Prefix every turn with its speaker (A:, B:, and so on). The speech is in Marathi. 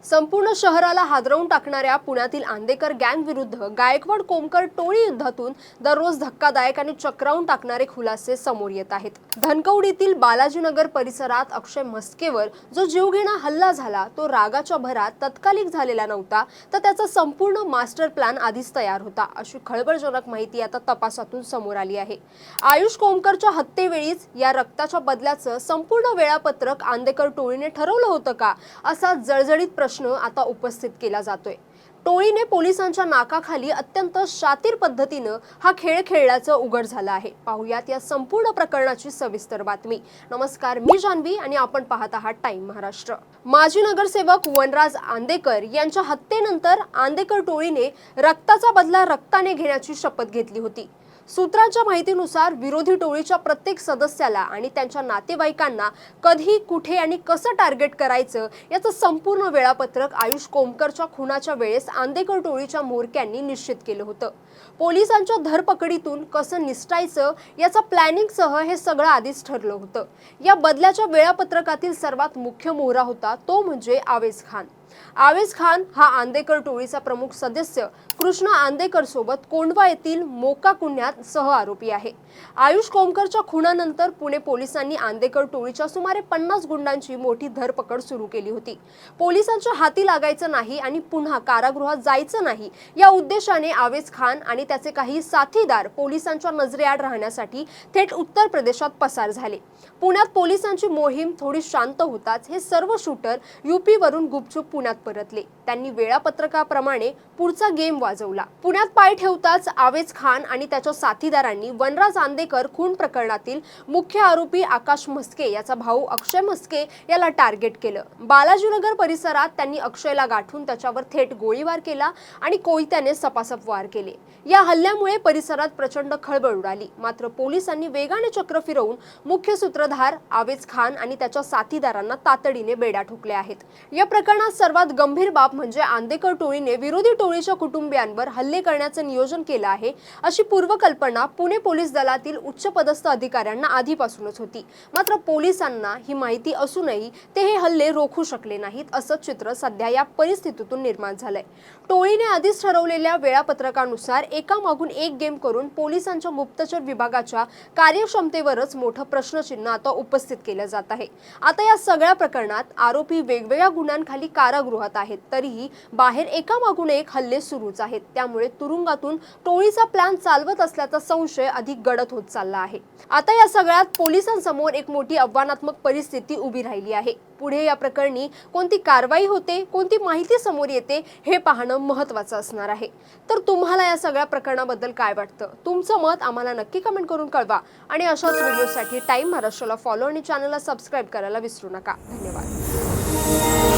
A: संपूर्ण शहराला हादरवून टाकणाऱ्या पुण्यातील आंदेकर गँग विरुद्ध गायकवाड कोमकर टोळी युद्धातून दररोज धक्कादायक आणि चक्रावून टाकणारे खुलासे समोर येत आहेत। धनकवडीतील बालाजीनगर परिसरात अक्षय म्हस्केवर जो जीवघेणा हल्ला झाला तो रागाच्या भरात तत्कालिक झालेला नव्हता, तर त्याचा संपूर्ण मास्टर प्लॅन आधीच तयार होता, अशी खळबळजनक माहिती आता तपासातून समोर आली आहे। आयुष कोमकरच्या हत्येवेळीच या रक्ताच्या बदल्याचं संपूर्ण वेळापत्रक आंदेकर टोळीने ठरवलं होतं का, असा जळजळीत प्रश्न आता उपस्थित केला जातोय। टोळीने पोलिसांच्या नाकाखाली अत्यंत शातीर पद्धतीने हा खेळ खेळल्याचं उघड झालं आहे। पाहुयात या संपूर्ण प्रकरणाची सविस्तर बातमी। नमस्कार, मी जान्हवी आणि आपण पाहत आहात टाइम महाराष्ट्र। माजी नगरसेवक वनराज आंदेकर यांच्या हत्येनंतर आंदेकर टोळीने रक्ताचा बदला रक्ताने घेण्याची शपथ घेतली होती। सूत्रांच्या माहितीनुसार विरोधी टोळीच्या प्रत्येक सदस्याला आणि त्यांच्या नातेवाईकांना कधी, कुठे आणि कसं टार्गेट करायचं याचं संपूर्ण वेळापत्रक आयुष कोमकरच्या खुनाच्या वेळेस आंदेकर टोळीच्या म्होरक्यांनी निश्चित केलं होतं। पोलिसांच्या धरपकडीतून कसं निसटायचं याचा प्लॅनिंगसह हे सगळं आधीच ठरलं होतं। या बदल्याच्या वेळापत्रकातील सर्वात मुख्य मोहरा होता तो म्हणजे आवेज खान। आवेज खान हा आंदेकर टोळीचा प्रमुख सदस्य कृष्ण आंदेकर सोबत कोंढवा येथील मोका गुन्ह्यात सह आरोपी आहे। आयुष कोमकरच्या खुनानंतर पुणे पोलिसांनी आंदेकर टोळीच्या सुमारे 50 गुंडांची मोठी धरपकड सुरू केली होती। पोलिसांच्या हाती लागायचं नाही आणि पुन्हा कारागृहात जायचं नाही या उद्देशाने आवेज खान आणि त्याचे काही साथीदार पोलिसांच्या नजरेआड राहण्यासाठी थेट उत्तर प्रदेशात पसार झाले। पुण्यात पोलिसांची मोहीम थोडी शांत होताच हे सर्व शूटर यूपी वरून गुपचूप पुण्यात परतले। त्यांनी वेळापत्रकाप्रमाणे पुढचा गेम वाजवला। पुण्यात पाय ठेवताच आवेज खान आणि त्याच्या साथीदारांनी वनराज आंदेकर खून प्रकरणातील मुख्य आरोपी आकाश म्हस्के याचा भाऊ अक्षय म्हस्के याला टार्गेट केलं। बालाजीनगर परिसरात त्यांनी अक्षयला गाठून त्याच्यावर थेट गोळीबार केला आणि कोयत्याने सपासप वार केले। या हल्ल्यामुळे परिसरात प्रचंड खळबळ उडाली। मात्र पोलिसांनी वेगाने चक्र फिरवून मुख्य सूत्रधार आवेज खान आणि त्याच्या साथीदारांना तातडीने बेड्या ठोकल्या आहेत। या प्रकरणात सर्वात गंभीर बाब म्हणजे आंदेकर टोळीने विरोधी टोळीच्या कुटुंबियांवर हल्ले करण्याचं नियोजन केलं आहे, अशी पूर्वकल्पना पुणे पोलीस दलातील उच्चपदस्थ अधिकाऱ्यांना आधीपासूनच होती। मात्र पोलिसांना ही माहिती असूनही ते हे हल्ले रोखू शकले नाहीत, असं चित्र सध्या या परिस्थितीतून निर्माण झालंय। टोळीने आधीच ठरवलेल्या वेळापत्रकानुसार एकामागून एक गेम करून पोलिसांच्या गुप्तचर विभागाच्या कार्यक्षमतेवरच मोठं प्रश्नचिन्ह आता उपस्थित केलं जात आहे। आता या सगळ्या प्रकरणात आरोपी वेगवेगळ्या गुन्ह्यांखाली कारागृहात आहेत, तरीही बाहेर एकामागून एक हल्ले सुरूच आहेत। त्यामुळे तुरुंगातून टोळीचा प्लॅन चालवत असल्याचा संशय अधिक गडद होत चालला आहे। आता या सगळ्यात पोलिसांसमोर एक मोठी आव्हानात्मक परिस्थिती उभी राहिली आहे। पुढे या प्रकरणी कोणती कारवाई होते, कोणती माहिती समोर येते हे पाहणं महत्त्वाचं असणार आहे। तर तुम्हाला या सगळ्या प्रकरणाबद्दल काय वाटतं? तुमचं मत आम्हाला नक्की कमेंट करून कळवा आणि अशाच व्हिडिओसाठी टाइम महाराष्ट्राला फॉलो आणि चॅनलला सबस्क्राईब करायला विसरू नका। धन्यवाद।